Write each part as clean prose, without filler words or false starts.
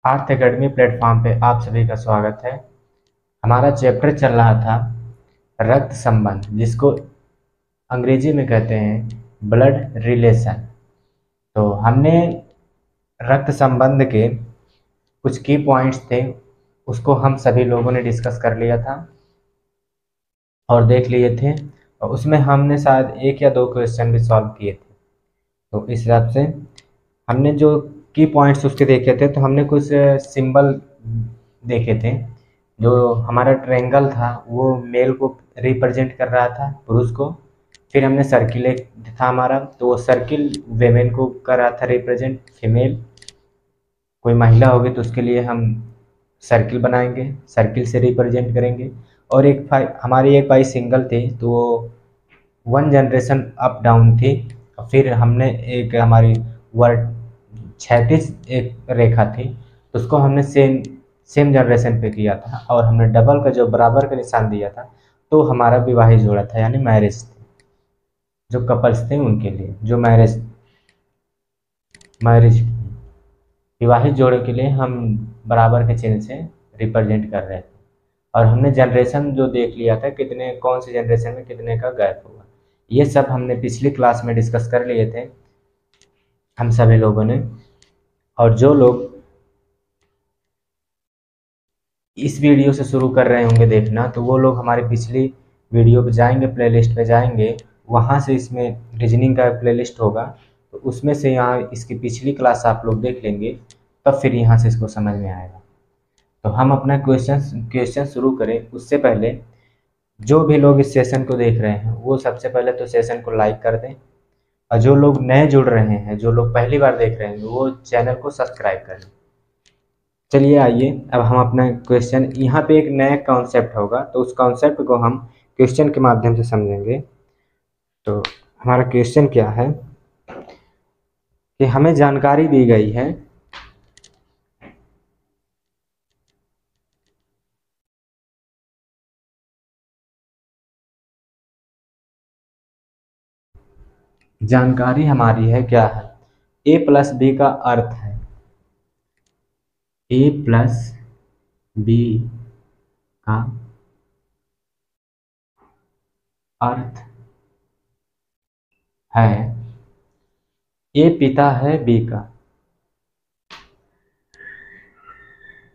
आर्थ academy platform पे आप सभी का स्वागत है। हमारा चैप्टर चल रहा था रक्त संबंध, जिसको अंग्रेजी में कहते हैं ब्लड रिलेशन। तो हमने रक्त संबंध के कुछ की पॉइंट्स थे, उसको हम सभी लोगों ने डिस्कस कर लिया था और देख लिए थे, और उसमें हमने शायद एक या दो क्वेश्चन भी सॉल्व किए थे। तो इस हिसाब से हमने जो की पॉइंट्स उसके देखे थे, तो हमने कुछ सिंबल देखे थे। जो हमारा ट्रायंगल था वो मेल को रिप्रेजेंट कर रहा था, पुरुष को। फिर हमने सर्किल एक था हमारा, तो वो सर्किल वेमेन को कर रहा था रिप्रेजेंट, फीमेल। कोई महिला होगी तो उसके लिए हम सर्किल बनाएंगे, सर्किल से रिप्रेजेंट करेंगे। और हमारी एक पाई सिंगल थी, तो वो वन जनरेशन अप डाउन थी। और फिर हमने एक हमारी वर्ड क्षैतिज एक रेखा थी, तो उसको हमने सेम सेम जनरेशन पे किया था। और हमने डबल का जो बराबर का निशान दिया था, तो हमारा विवाहित जोड़ा था, यानी मैरिज थे। जो कपल्स थे उनके लिए, जो मैरिज मैरिज विवाहित जोड़े के लिए हम बराबर के चिन्ह से रिप्रेजेंट कर रहे थे। और हमने जनरेशन जो देख लिया था, कितने कौन सी जनरेशन में कितने का गैप होगा, ये सब हमने पिछली क्लास में डिस्कस कर लिए थे हम सभी लोगों ने। और जो लोग इस वीडियो से शुरू कर रहे होंगे देखना, तो वो लोग हमारी पिछली वीडियो पे जाएंगे, प्लेलिस्ट पे जाएंगे, वहाँ से इसमें रीजनिंग का प्लेलिस्ट होगा, तो उसमें से यहाँ इसकी पिछली क्लास आप लोग देख लेंगे, तब फिर यहाँ से इसको समझ में आएगा। तो हम अपना क्वेश्चन क्वेश्चन शुरू करें उससे पहले जो भी लोग इस सेशन को देख रहे हैं, वो सबसे पहले तो सेशन को लाइक कर दें। और जो लोग नए जुड़ रहे हैं, जो लोग पहली बार देख रहे हैं, वो चैनल को सब्सक्राइब कर लें। चलिए आइए, अब हम अपना क्वेश्चन, यहाँ पे एक नया कॉन्सेप्ट होगा, तो उस कॉन्सेप्ट को हम क्वेश्चन के माध्यम से समझेंगे। तो हमारा क्वेश्चन क्या है कि हमें जानकारी दी गई है जानकारी हमारी है क्या है, ए प्लस बी का अर्थ है, ए प्लस बी का अर्थ है ए पिता है बी का,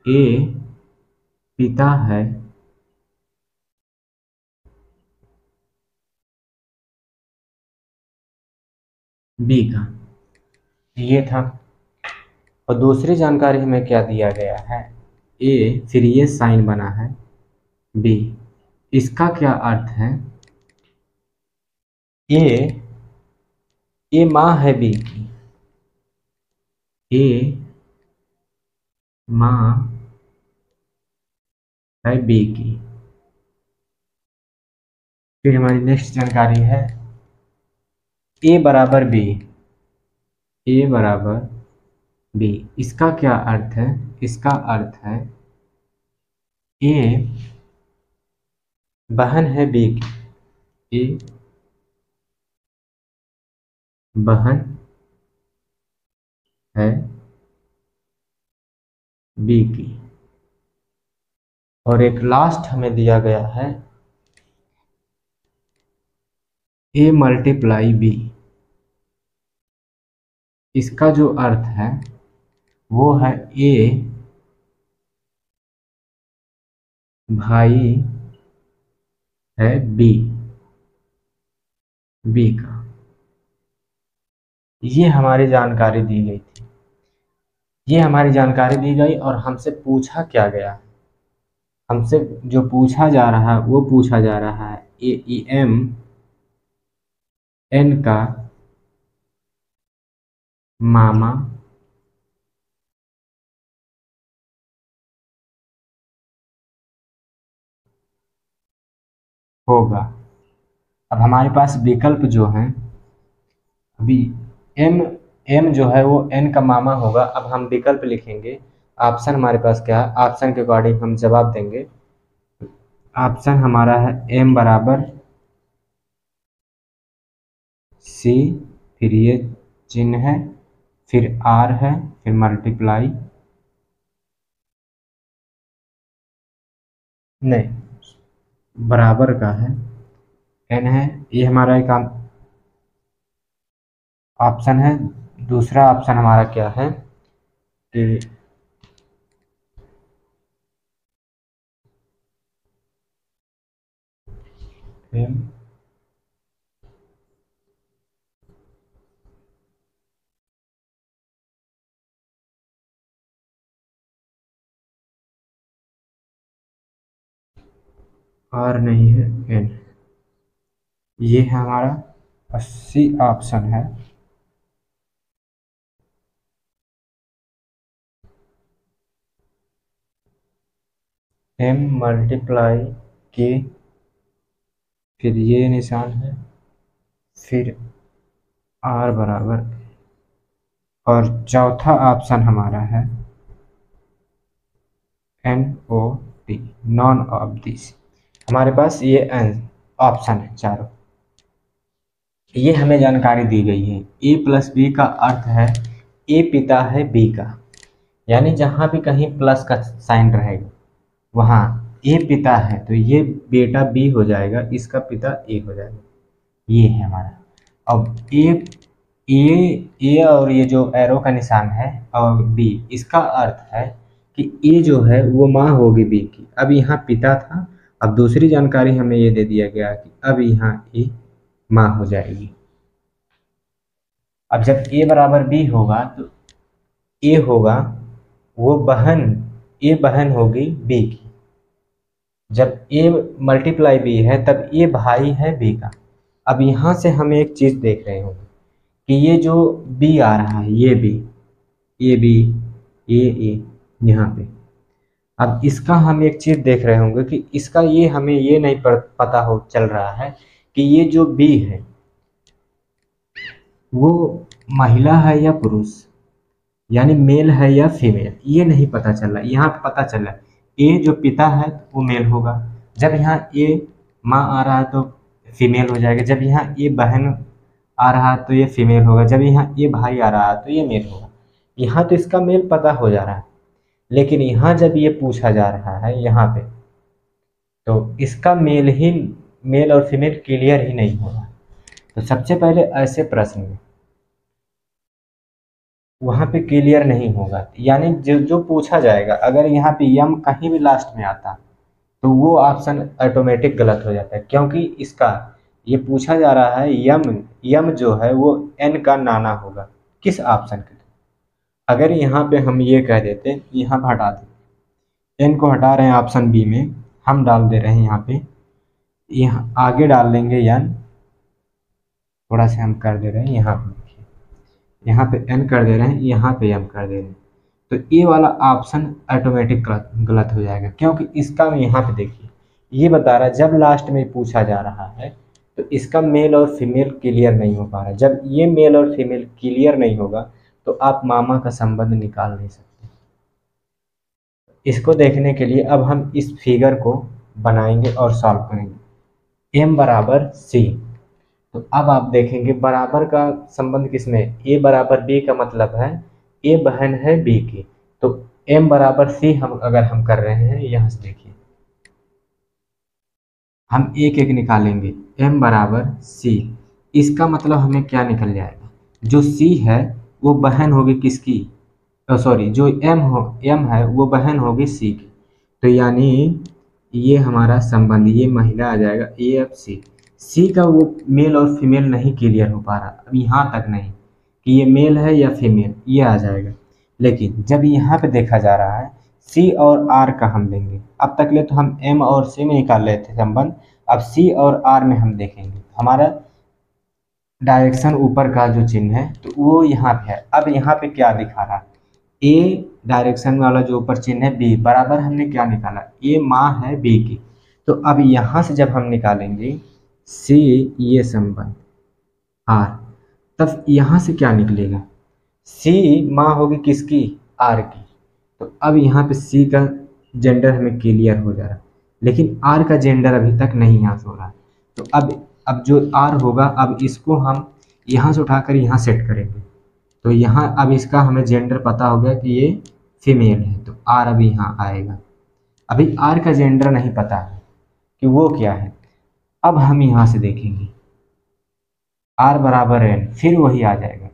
ए पिता है बी का, ये था। और दूसरी जानकारी हमें क्या दिया गया है, ए फिर ये साइन बना है बी, इसका क्या अर्थ है, ए ए माँ है बी की, ए माँ है बी की। फिर हमारी नेक्स्ट जानकारी है ए बराबर बी, ए बराबर बी, इसका क्या अर्थ है, इसका अर्थ है ए बहन है बी की, ए बहन है बी की। और एक लास्ट हमें दिया गया है ए मल्टीप्लाई बी, इसका जो अर्थ है वो है ए भाई है बी, बी का। ये हमारी जानकारी दी गई थी, ये हमारी जानकारी दी गई। और हमसे पूछा क्या गया, हमसे जो पूछा जा रहा है वो पूछा जा रहा है ए ई एम एन का मामा होगा। अब हमारे पास विकल्प जो हैं, अभी एम एम जो है वो एन का मामा होगा। अब हम विकल्प लिखेंगे, ऑप्शन हमारे पास क्या है, ऑप्शन के अकॉर्डिंग हम जवाब देंगे। ऑप्शन हमारा है एम बराबर सी, फिर ये चिन्ह है, फिर आर है, फिर मल्टीप्लाई नहीं, बराबर का है, n है, ये हमारा एक ऑप्शन है। दूसरा ऑप्शन हमारा क्या है कि m r नहीं है, n। ये है हमारा 80 ऑप्शन है। m मल्टीप्लाई के, फिर ये निशान है, फिर r बराबर, और चौथा ऑप्शन हमारा है NOT, नॉन ऑफ दिस। हमारे पास ये ऑप्शन है चारों। ये हमें जानकारी दी गई है। a प्लस बी का अर्थ है a पिता है b का, यानी जहाँ भी कहीं प्लस का साइन रहेगा वहाँ a पिता है तो ये बेटा b हो जाएगा, इसका पिता a हो जाएगा। ये है हमारा। अब ए और ये जो एरो का निशान है और बी, इसका अर्थ है कि ए जो है वो माँ होगी बी की। अब यहाँ पिता था, अब दूसरी जानकारी हमें ये दे दिया गया कि अब यहाँ ए माँ हो जाएगी। अब जब ए बराबर बी होगा तो ए होगा वो बहन, ए बहन होगी बी की। जब ए मल्टीप्लाई बी है तब ए भाई है बी का। अब यहाँ से हम एक चीज़ देख रहे होंगे कि ये जो बी आ रहा है, ये बी, ये बी, ये ए, यहाँ पे। अब इसका हम एक चीज़ देख रहे होंगे कि इसका ये हमें ये नहीं पता हो चल रहा है कि ये जो बी है वो महिला है या पुरुष, यानी मेल है या फीमेल, ये नहीं पता चल रहा। यहाँ पता चल रहा है ए जो पिता है वो मेल होगा, जब यहाँ ए माँ आ रहा है तो फीमेल हो जाएगा, जब यहाँ ए बहन आ रहा है तो ये फीमेल होगा, जब यहाँ ए भाई आ रहा है तो ये मेल होगा। यहाँ तो इसका मेल पता हो जा रहा है, लेकिन यहाँ जब ये पूछा जा रहा है यहाँ पे तो इसका मेल और फीमेल क्लियर ही नहीं हो रहा। तो सबसे पहले ऐसे प्रश्न में वहाँ पे क्लियर नहीं होगा, यानी जो जो पूछा जाएगा अगर यहाँ पे यम कहीं भी लास्ट में आता तो वो ऑप्शन ऑटोमेटिक गलत हो जाता है, क्योंकि इसका ये पूछा जा रहा है यम, यम जो है वो एन का नाना होगा किस ऑप्शन के। अगर यहाँ पे हम ये कह देते, यहाँ पर हटा दें, एन को हटा रहे हैं ऑप्शन बी में, हम डाल दे रहे हैं यहाँ पे, यहाँ आगे डाल देंगे एन, थोड़ा सा हम कर दे रहे हैं यहाँ पे, यहाँ पे एन कर दे रहे हैं, यहाँ पे एम कर दे रहे हैं, तो ये वाला ऑप्शन ऑटोमेटिक गलत हो जाएगा, क्योंकि इसका यहाँ पे देखिए ये बता रहा है जब लास्ट में पूछा जा रहा है तो इसका मेल और फीमेल क्लियर नहीं हो पा रहा। जब ये मेल और फीमेल क्लियर नहीं होगा तो आप मामा का संबंध निकाल नहीं सकते। इसको देखने के लिए अब हम इस फिगर को बनाएंगे और सॉल्व करेंगे। m बराबर c, तो अब आप देखेंगे बराबर का संबंध किसमें, a बराबर b का मतलब है a बहन है b की, तो m बराबर c हम अगर हम कर रहे हैं, यहाँ से देखिए हम एक एक निकालेंगे, m बराबर c, इसका मतलब हमें क्या निकल जाएगा, जो c है वो बहन होगी किसकी, सॉरी जो m है वो बहन होगी c की, तो यानी ये हमारा संबंध, ये महिला आ जाएगा AFC। सी का वो मेल और फीमेल नहीं क्लियर हो पा रहा, अब यहाँ तक नहीं कि ये मेल है या फीमेल, ये आ जाएगा, लेकिन जब यहाँ पे देखा जा रहा है सी और आर का हम लेंगे। अब तक ले तो हम एम और सी में निकाल रहे थे संबंध, अब सी और आर में हम देखेंगे। हमारा डायरेक्शन ऊपर का जो चिन्ह है तो वो यहाँ पे है। अब यहाँ पे क्या दिखा रहा है, ए डायरेक्शन वाला जो ऊपर चिन्ह है बी, बराबर हमने क्या निकाला, ए माँ है बी की, तो अब यहाँ से जब हम निकालेंगे सी ये संबंध आर, तब यहाँ से क्या निकलेगा, सी माँ होगी किसकी, आर की, तो अब यहाँ पे सी का जेंडर हमें क्लियर हो जा रहा है, लेकिन आर का जेंडर अभी तक नहीं यहाँ से हो रहा है। तो अब जो आर होगा, अब इसको हम यहाँ से उठाकर यहाँ सेट करेंगे, तो यहाँ अब इसका हमें जेंडर पता हो गया कि ये फीमेल है, तो आर अब यहाँ आएगा। अभी आर का जेंडर नहीं पता है कि वो क्या है। अब हम यहाँ से देखेंगे आर बराबर एन, फिर वही आ जाएगा।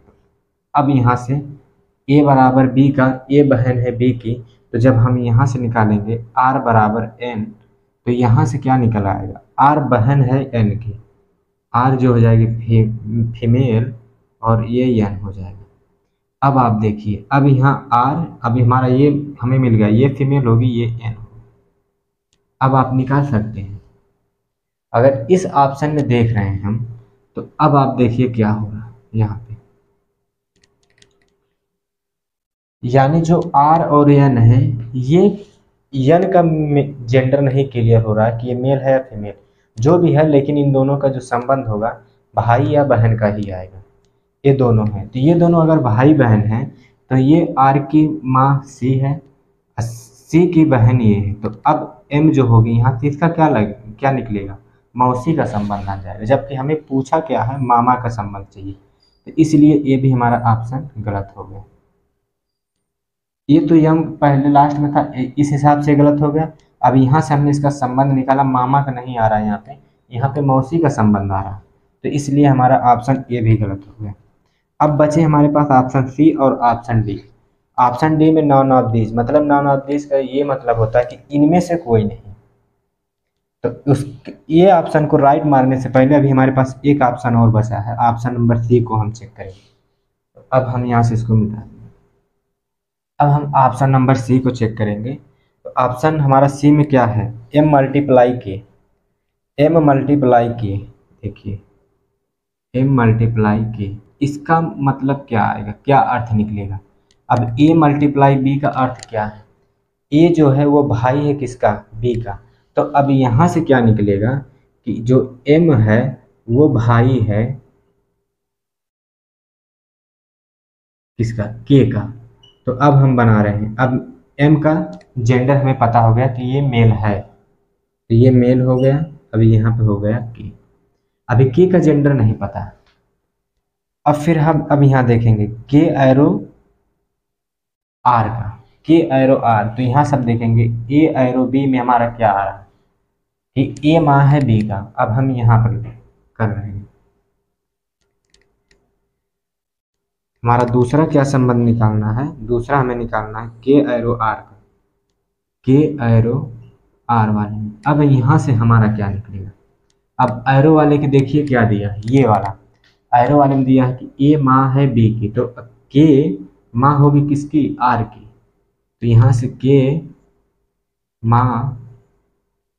अब यहाँ से ए बराबर बी का, ए बहन है बी की, तो जब हम यहाँ से निकालेंगे आर बराबर एन, तो यहाँ से क्या निकल आएगा, आर बहन है एन की, आर जो हो जाएगी फीमेल और ये एन हो जाएगा। अब आप देखिए, अब यहाँ आर, अभी हमारा ये हमें मिल गया, ये फीमेल होगी ये एन होगी। अब आप निकाल सकते हैं। अगर इस ऑप्शन में देख रहे हैं हम, तो अब आप देखिए क्या हो रहा है यहाँ पे, यानी जो आर और एन है, ये एन का जेंडर नहीं क्लियर हो रहा है कि ये मेल है या फीमेल, जो भी है, लेकिन इन दोनों का जो संबंध होगा भाई या बहन का ही आएगा। ये दोनों हैं, तो ये दोनों अगर भाई बहन हैं, तो ये आर की माँ सी है, सी की बहन ये है, तो अब एम जो होगी यहाँ से इसका क्या निकलेगा, मौसी का संबंध आ जाएगा, जबकि हमें पूछा क्या है, मामा का संबंध चाहिए, तो इसलिए ये भी हमारा ऑप्शन गलत हो गया। ये तो यम पहले लास्ट में था, इस हिसाब से गलत हो गया। अब यहाँ से हमने इसका संबंध निकाला, मामा का नहीं आ रहा है यहाँ पे मौसी का संबंध आ रहा है, तो इसलिए हमारा ऑप्शन ए भी गलत हो गया। अब बचे हमारे पास ऑप्शन सी और ऑप्शन डी। ऑप्शन डी में नॉन ऑफ दीज, मतलब नॉन ऑफ दीज का ये मतलब होता है कि इनमें से कोई नहीं। तो उस ये ऑप्शन को राइट मारने से पहले अभी हमारे पास एक ऑप्शन और बचा है, ऑप्शन नंबर सी को हम चेक करेंगे। तो अब हम यहाँ से इसको मिटा देंगे। अब हम ऑप्शन नंबर सी को चेक करेंगे। तो ऑप्शन हमारा सी में क्या है, एम मल्टीप्लाई के, एम मल्टीप्लाई के, देखिए एम मल्टीप्लाई के, इसका मतलब क्या आएगा, क्या अर्थ निकलेगा। अब ए मल्टीप्लाई बी का अर्थ क्या है, ए जो है वो भाई है किसका, बी का, तो अब यहाँ से क्या निकलेगा कि जो एम है वो भाई है किसका, के का। तो अब हम बना रहे हैं, अब एम का जेंडर हमें पता हो गया कि ये मेल है, तो ये मेल हो गया। अभी यहाँ पे हो गया के, अभी के का जेंडर नहीं पता। अब फिर हम अब यहाँ देखेंगे के एरो आर का, के एरो आर, तो यहाँ सब देखेंगे ए एरो बी में हमारा क्या आ रहा है कि ए माँ है बी का। अब हम यहाँ पर कर रहे हैं, हमारा दूसरा क्या संबंध निकालना है, दूसरा हमें निकालना है के एरो आर का, के एरो आर वाले में। अब यहाँ से हमारा क्या निकलेगा, अब एरो वाले के देखिए क्या दिया है, ये वाला एरो वाले में दिया है कि ए माँ है बी की, तो के माँ होगी किसकी, आर की, तो यहाँ से के माँ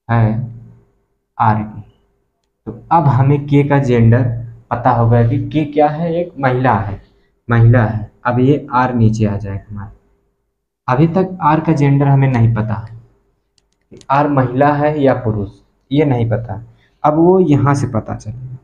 है आर की। तो अब हमें के का जेंडर पता होगा कि के क्या है, एक महिला है, महिला है। अब ये आर नीचे आ जाएगा हमारे, अभी तक आर का जेंडर हमें नहीं पता है, आर महिला है या पुरुष, ये नहीं पता, अब वो यहाँ से पता चलेगा।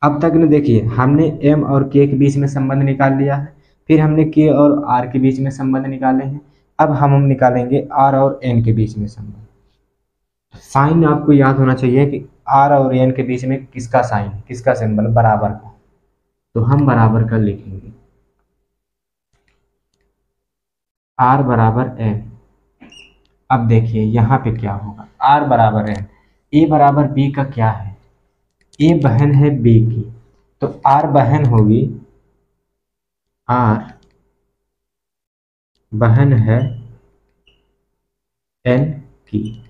अब तक ने देखिए हमने एम और के के बीच में संबंध निकाल लिया है, फिर हमने के और आर के बीच में संबंध निकाले हैं, अब हम निकालेंगे आर और एन के बीच में संबंध। साइन आपको याद होना चाहिए कि आर और एन के बीच में किसका साइन है, किसका सिंबल, बराबर का, तो हम बराबर का लिखेंगे आर बराबर एन। अब देखिए यहाँ पे क्या होगा, आर बराबर एन, ए बराबर बी का क्या है, ए बहन है बी की, तो आर बहन होगी, आर बहन है एन की।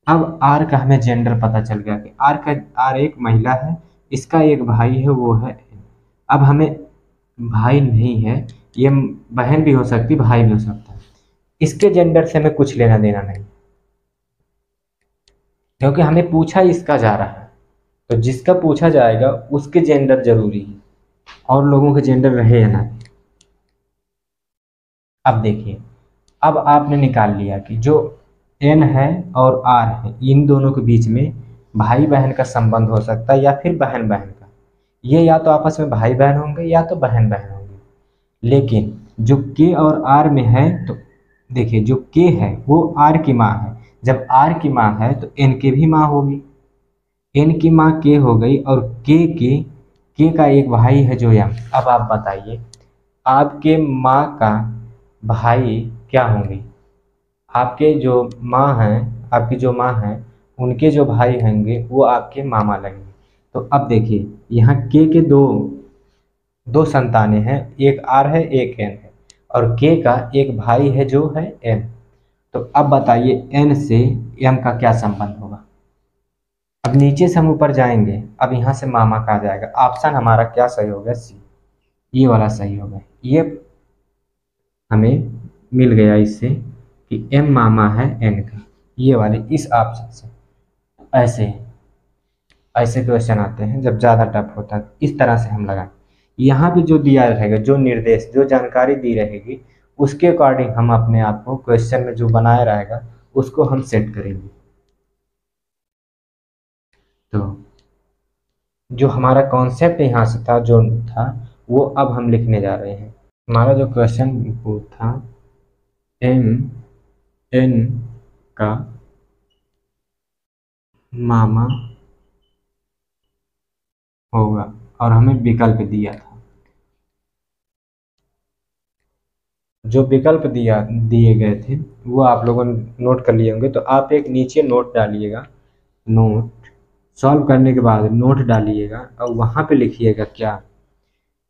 अब आर का हमें जेंडर पता चल गया कि आर एक महिला है, इसका एक भाई है वो है एन। अब हमें भाई नहीं है, ये बहन भी हो सकती, भाई भी हो सकता है, इसके जेंडर से हमें कुछ लेना देना नहीं, क्योंकि हमें पूछा इसका जा रहा है, तो जिसका पूछा जाएगा उसके जेंडर जरूरी है, और लोगों के जेंडर रहे या ना। अब देखिए, अब आपने निकाल लिया कि जो एन है और आर है, इन दोनों के बीच में भाई बहन का संबंध हो सकता है या फिर बहन बहन का, ये या तो आपस में भाई बहन होंगे या तो बहन बहन होंगे। लेकिन जो के और आर में है, तो देखिए जो के है वो आर की माँ है, जब आर की माँ है तो एन की भी माँ होगी, एन की माँ के हो गई, और के का एक भाई है जो यम। अब आप बताइए आपके माँ का भाई क्या होंगे, आपके जो माँ हैं, आपकी जो माँ हैं, उनके जो भाई होंगे वो आपके मामा लगेंगे। तो अब देखिए, यहाँ के दो दो संतानें हैं, एक आर है एक एन है, और के का एक भाई है जो है एम। तो अब बताइए एन से एम का क्या संबंध होगा। अब नीचे से हम ऊपर जाएंगे, अब यहाँ से मामा का आ जाएगा। ऑप्शन हमारा क्या सही होगा, सी, ये वाला सही होगा। ये हमें मिल गया इससे कि एम मामा है एन का, ये वाले इस ऑप्शन से। ऐसे ऐसे क्वेश्चन आते हैं जब ज़्यादा टफ होता है, इस तरह से हम लगाएं। यहाँ भी जो दिया रहेगा, जो निर्देश, जो जानकारी दी रहेगी, उसके अकॉर्डिंग हम अपने आप को क्वेश्चन में जो बनाया रहेगा उसको हम सेट करेंगे। तो जो हमारा कॉन्सेप्ट यहाँ से था, जो था, वो अब हम लिखने जा रहे हैं। हमारा जो क्वेश्चन वो था, एम एन का मामा होगा, और हमें विकल्प दिया था। जो विकल्प दिए गए थे वो आप लोगों ने नोट कर लिए होंगे, तो आप एक नीचे नोट डालिएगा। नोट सॉल्व करने के बाद नोट डालिएगा और वहाँ पे लिखिएगा क्या,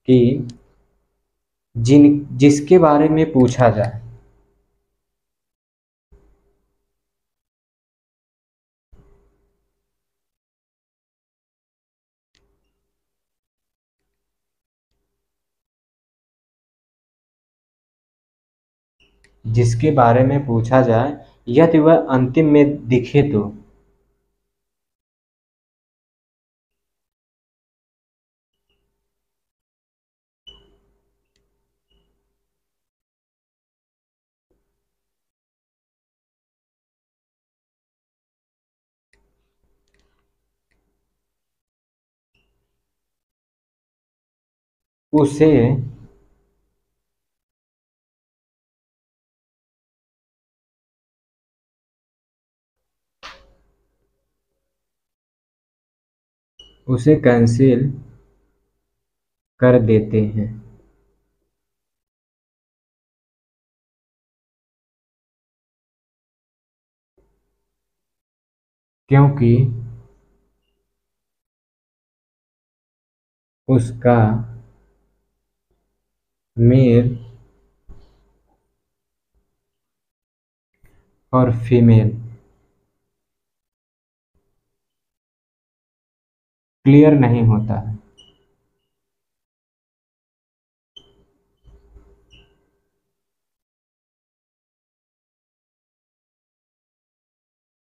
कि जिसके बारे में पूछा जाए, जिसके बारे में पूछा जाए यदि वह अंतिम में दिखे तो। उसे उसे कैंसिल कर देते हैं, क्योंकि उसका मेल और फीमेल क्लियर नहीं होता है।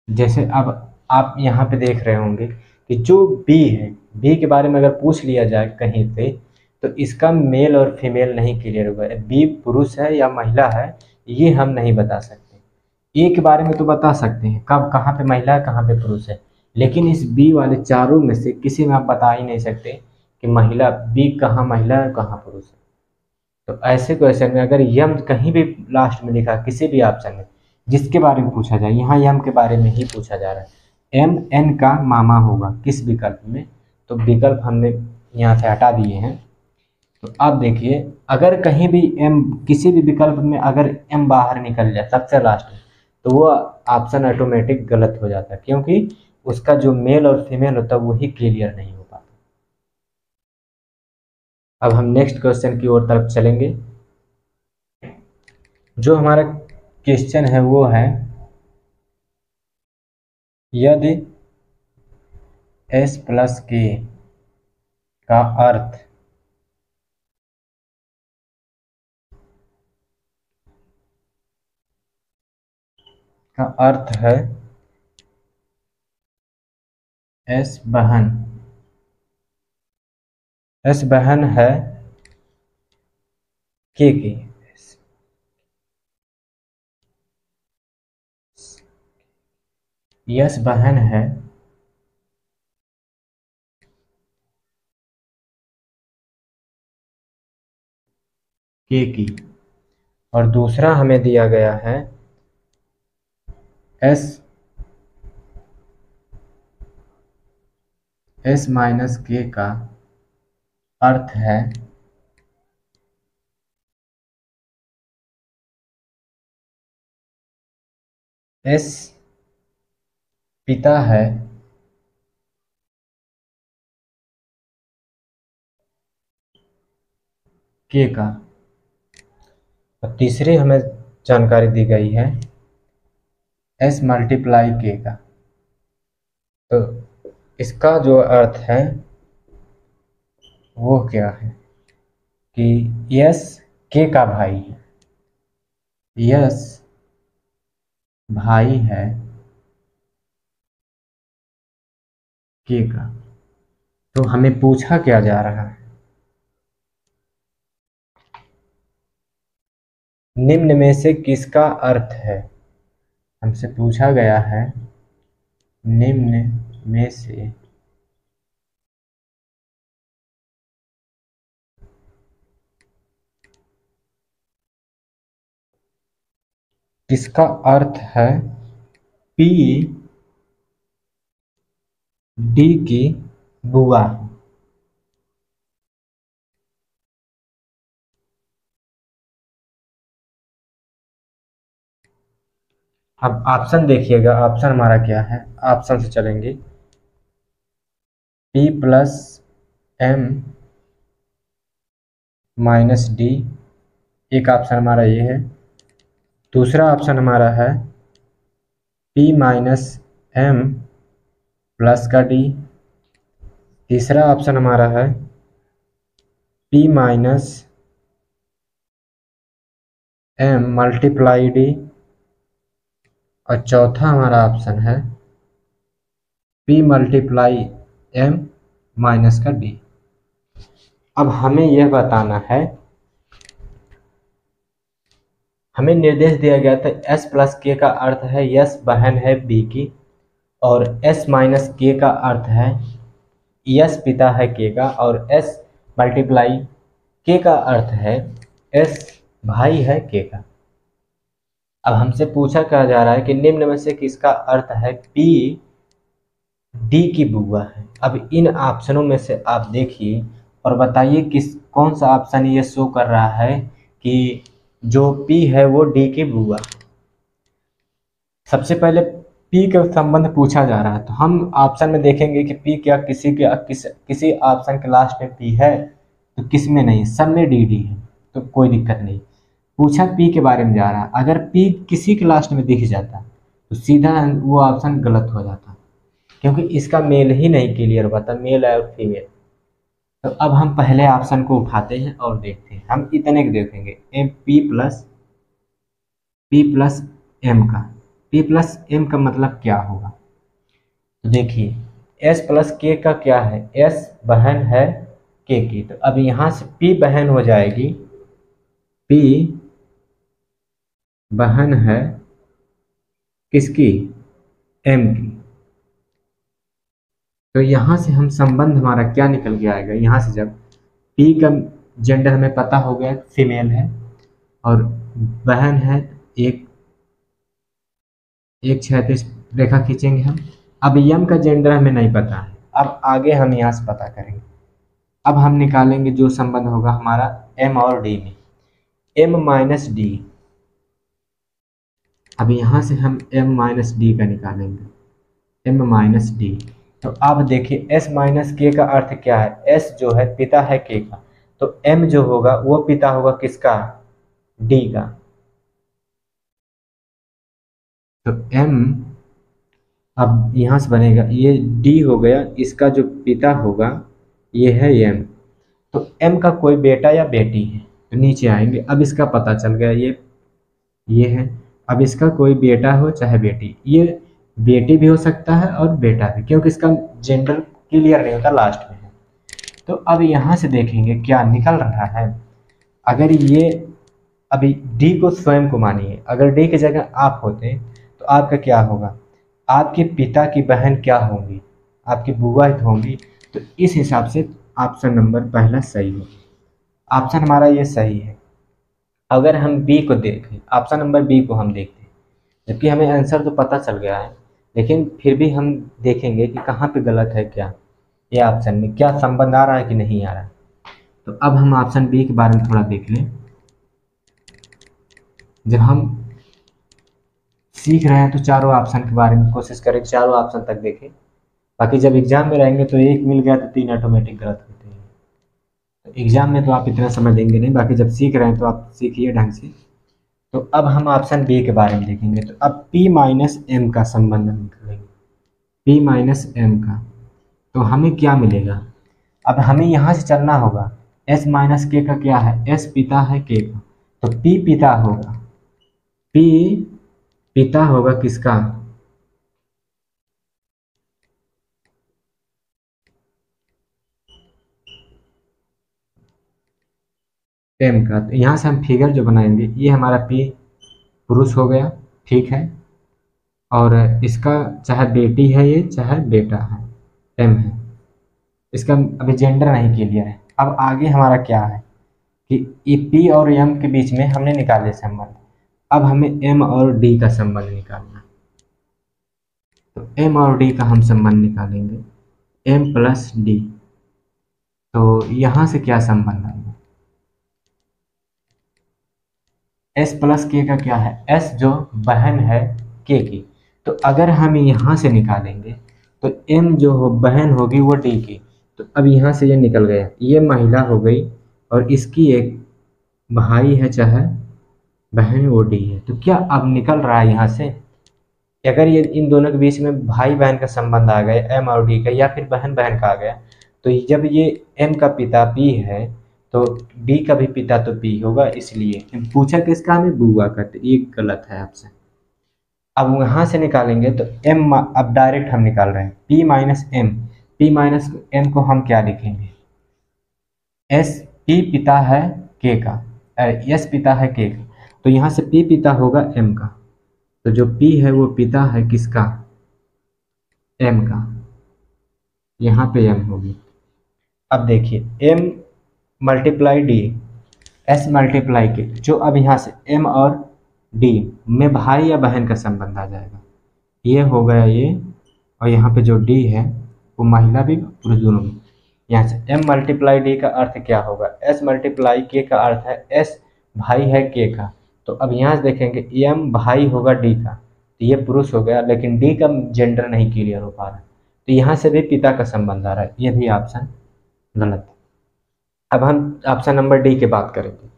जैसे अब आप यहाँ पे देख रहे होंगे कि जो बी है, बी के बारे में अगर पूछ लिया जाए कहीं पे, तो इसका मेल और फीमेल नहीं क्लियर होगा, बी पुरुष है या महिला है ये हम नहीं बता सकते। ए के बारे में तो बता सकते हैं, कब कहाँ पे महिला है कहाँ पे पुरुष है, लेकिन इस बी वाले चारों में से किसी में आप बता ही नहीं सकते कि महिला, बी कहाँ महिला है कहाँ पुरुष है। तो ऐसे क्वेश्चन में अगर यम कहीं भी लास्ट में लिखा किसी भी ऑप्शन में, जिसके बारे में पूछा जाए, यहाँ यम के बारे में ही पूछा जा रहा है, एम एन का मामा होगा किस विकल्प में, तो विकल्प हमने यहाँ से हटा दिए हैं। तो अब देखिए, अगर कहीं भी एम, किसी भी विकल्प में अगर एम बाहर निकल जाए सबसे लास्ट में, तो वो ऑप्शन ऑटोमेटिक गलत हो जाता है, क्योंकि उसका जो मेल और फीमेल होता है वही क्लियर नहीं हो पाता। अब हम नेक्स्ट क्वेश्चन की ओर तरफ चलेंगे। जो हमारा क्वेश्चन है वो है, यदि एस प्लस के का अर्थ है एस बहन, एस बहन है के की, यस बहन है के की, और दूसरा हमें दिया गया है एस एस माइनस के का अर्थ है एस पिता है के का, और तीसरी हमें जानकारी दी गई है एस मल्टीप्लाई के का। तो इसका जो अर्थ है वो क्या है कि यस के का भाई है, यस भाई है के का। तो हमें पूछा क्या जा रहा है, निम्न में से किसका अर्थ है, हमसे पूछा गया है निम्न में से किसका अर्थ है पी डी की बुआ। अब ऑप्शन देखिएगा, ऑप्शन हमारा क्या है, ऑप्शन से चलेंगे। P plus M minus D, एक ऑप्शन हमारा ये है। दूसरा ऑप्शन हमारा है पी माइनस एम प्लस का डी। तीसरा ऑप्शन हमारा है P minus M multiply D. और चौथा हमारा ऑप्शन है पी मल्टीप्लाई एम माइनस का डी। अब हमें यह बताना है, हमें निर्देश दिया गया था s प्लस के का अर्थ है यस बहन है बी की, और s माइनस के का अर्थ है यस पिता है के का, और s मल्टीप्लाई के का अर्थ है s भाई है के का। अब हमसे पूछा क्या जा रहा है कि निम्न में से किसका अर्थ है पी डी की बुआ है। अब इन ऑप्शनों में से आप देखिए और बताइए कौन सा ऑप्शन ये शो कर रहा है कि जो पी है वो डी की बुआ। सबसे पहले पी का संबंध पूछा जा रहा है, तो हम ऑप्शन में देखेंगे कि पी क्या किसी ऑप्शन के लास्ट में पी है तो किस में नहीं, सब में डी डी है, तो कोई दिक्कत नहीं। पूछा पी के बारे में जा रहा है, अगर पी किसी के लास्ट में दिख जाता तो सीधा वो ऑप्शन गलत हो जाता, क्योंकि इसका मेल ही नहीं क्लियर हुआ था, मेल है और फीमेल। तो अब हम पहले ऑप्शन को उठाते हैं और देखते हैं, हम इतने के देखेंगे एम पी प्लस एम का, पी प्लस एम का मतलब क्या होगा। तो देखिए एस प्लस के का क्या है, एस बहन है के की, तो अब यहाँ से पी बहन हो जाएगी, पी बहन है किसकी, एम की। तो यहाँ से हम संबंध हमारा क्या निकल के आएगा, यहाँ से जब पी का जेंडर हमें पता हो गया फीमेल है और बहन है एक क्षैतिज रेखा खींचेंगे हम। अब यम का जेंडर हमें नहीं पता है, अब आगे हम यहाँ से पता करेंगे। अब हम निकालेंगे जो संबंध होगा हमारा एम और डी में, एम माइनस डी। अब यहाँ से हम एम माइनस डी का निकालेंगे, एम माइनस डी। तो अब देखिए एस माइनस के का अर्थ क्या है, एस जो है पिता है के का, तो एम जो होगा वो पिता होगा किसका, डी का। तो एम अब यहाँ से बनेगा, ये डी हो गया, इसका जो पिता होगा ये है एम। तो एम का कोई बेटा या बेटी है तो नीचे आएंगे, अब इसका पता चल गया ये है। अब इसका कोई बेटा हो चाहे बेटी, ये बेटी भी हो सकता है और बेटा भी, क्योंकि इसका जेंडर क्लियर नहीं होता, लास्ट में है। तो अब यहाँ से देखेंगे क्या निकल रहा है। अगर ये अभी डी को स्वयं को मानिए, अगर डी की जगह आप होते तो आपका क्या होगा, आपके पिता की बहन क्या होंगी, आपकी बुआ होंगी। तो इस हिसाब से ऑप्शन नंबर पहला सही है, ऑप्शन हमारा ये सही है। अगर हम बी को देखें, ऑप्शन नंबर बी को हम देखते हैं, जबकि हमें आंसर तो पता चल गया है, लेकिन फिर भी हम देखेंगे कि कहाँ पे गलत है, क्या ये ऑप्शन में क्या संबंध आ रहा है कि नहीं आ रहा है। तो अब हम ऑप्शन बी के बारे में थोड़ा देख लें। जब हम सीख रहे हैं तो चारों ऑप्शन के बारे में कोशिश करें, चारों ऑप्शन तक देखें। बाकी जब एग्जाम में रहेंगे तो एक मिल गया तो 3 ऑटोमेटिक गलत होते हैं। तो एग्जाम में तो आप इतना समय देंगे नहीं, बाकी जब सीख रहे हैं तो आप सीखिए ढंग से। तो अब हम ऑप्शन बी के बारे में देखेंगे। तो अब P माइनस एम का संबंध हम निकालेंगे, P माइनस एम का। तो हमें क्या मिलेगा, अब हमें यहाँ से चलना होगा। S माइनस के का क्या है, S पिता है के का, तो P पिता होगा, P पिता होगा किसका, एम का। तो यहाँ से हम फिगर जो बनाएंगे, ये हमारा P पुरुष हो गया, ठीक है। और इसका चाहे बेटी है ये चाहे बेटा है, एम है। इसका अभी जेंडर नहीं क्लियर है। अब आगे हमारा क्या है कि ये P और M के बीच में हमने निकाले संबंध। अब हमें M और D का संबंध निकालना है। तो M और D का हम संबंध निकालेंगे, M प्लस D। तो यहाँ से क्या संबंध आएगा, S प्लस के का क्या है, S जो बहन है K की। तो अगर हम यहाँ से निकालेंगे तो M जो हो बहन होगी वो D की। तो अब यहाँ से ये निकल गया, ये महिला हो गई और इसकी एक भाई है चाहे बहन वो D है। तो क्या अब निकल रहा है यहाँ से, अगर ये इन दोनों के बीच में भाई बहन का संबंध आ गया M और D का, या फिर बहन बहन का आ गया, तो जब ये M का पिता P है तो D का भी पिता तो P होगा। इसलिए पूछा किसका, हमें बुआ का, तो ये गलत है आपसे। अब वहां से निकालेंगे तो M, अब डायरेक्ट हम निकाल रहे हैं P minus M. P minus M को हम क्या लिखेंगे, S P पिता है K का, S पिता है K का। तो यहाँ से P पिता होगा M का, तो जो P है वो पिता है किसका, M का, यहाँ पे M होगी। अब देखिए M multiply D, S multiply के, जो अब यहाँ से M और D में भाई या बहन का संबंध आ जाएगा। ये हो गया ये, और यहाँ पे जो D है वो महिला भी पुरुष दोनों में। यहाँ से M मल्टीप्लाई D का अर्थ क्या होगा, S मल्टीप्लाई K का अर्थ है S भाई है K का। तो अब यहाँ से देखेंगे M भाई होगा D का, तो ये पुरुष हो गया, लेकिन D का जेंडर नहीं क्लियर हो पा रहा, तो यहाँ से भी पिता का संबंध आ रहा है, ये भी ऑप्शन गलत है। अब हम ऑप्शन नंबर डी की बात करेंगे।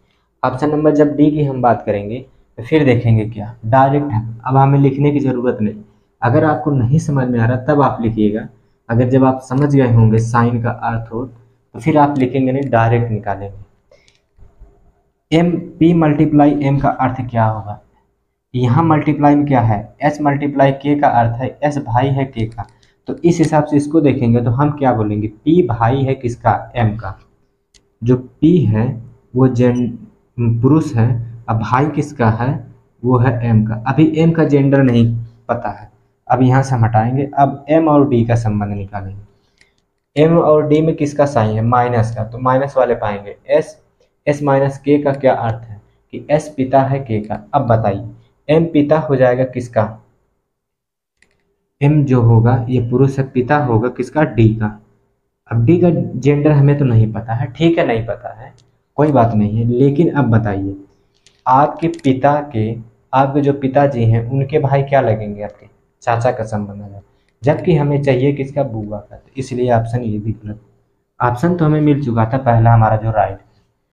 ऑप्शन नंबर जब डी की हम बात करेंगे तो फिर देखेंगे क्या, डायरेक्ट है। अब हमें लिखने की ज़रूरत नहीं, अगर आपको नहीं समझ में आ रहा तब आप लिखिएगा। अगर जब आप समझ गए होंगे साइन का अर्थ हो तो फिर आप लिखेंगे नहीं, डायरेक्ट निकालेंगे। एम पी मल्टीप्लाई एम का अर्थ क्या होगा, यहाँ मल्टीप्लाई में क्या है, एस मल्टीप्लाई के का अर्थ है एस भाई है के का। तो इस हिसाब से इसको देखेंगे तो हम क्या बोलेंगे, पी भाई है किसका, एम का। जो P है वो पुरुष है, अब भाई किसका है, वो है M का। अभी M का जेंडर नहीं पता है, अब यहाँ से हम हटाएंगे। अब M और D का संबंध निकालेंगे। M और D में किसका साइन है, माइनस का, तो माइनस वाले पाएंगे। S माइनस K का क्या अर्थ है कि S पिता है K का। अब बताइए M पिता हो जाएगा किसका, M जो होगा ये पुरुष है, पिता होगा किसका, D का। अब डी का जेंडर हमें तो नहीं पता है, ठीक है नहीं पता है कोई बात नहीं है, लेकिन अब बताइए आपके पिता के, आपके जो पिताजी हैं उनके भाई क्या लगेंगे, आपके चाचा का संबंध है, जबकि हमें चाहिए किसका, बुआ का। तो इसलिए ऑप्शन ये भी गलत। ऑप्शन तो हमें मिल चुका था पहला हमारा जो राइट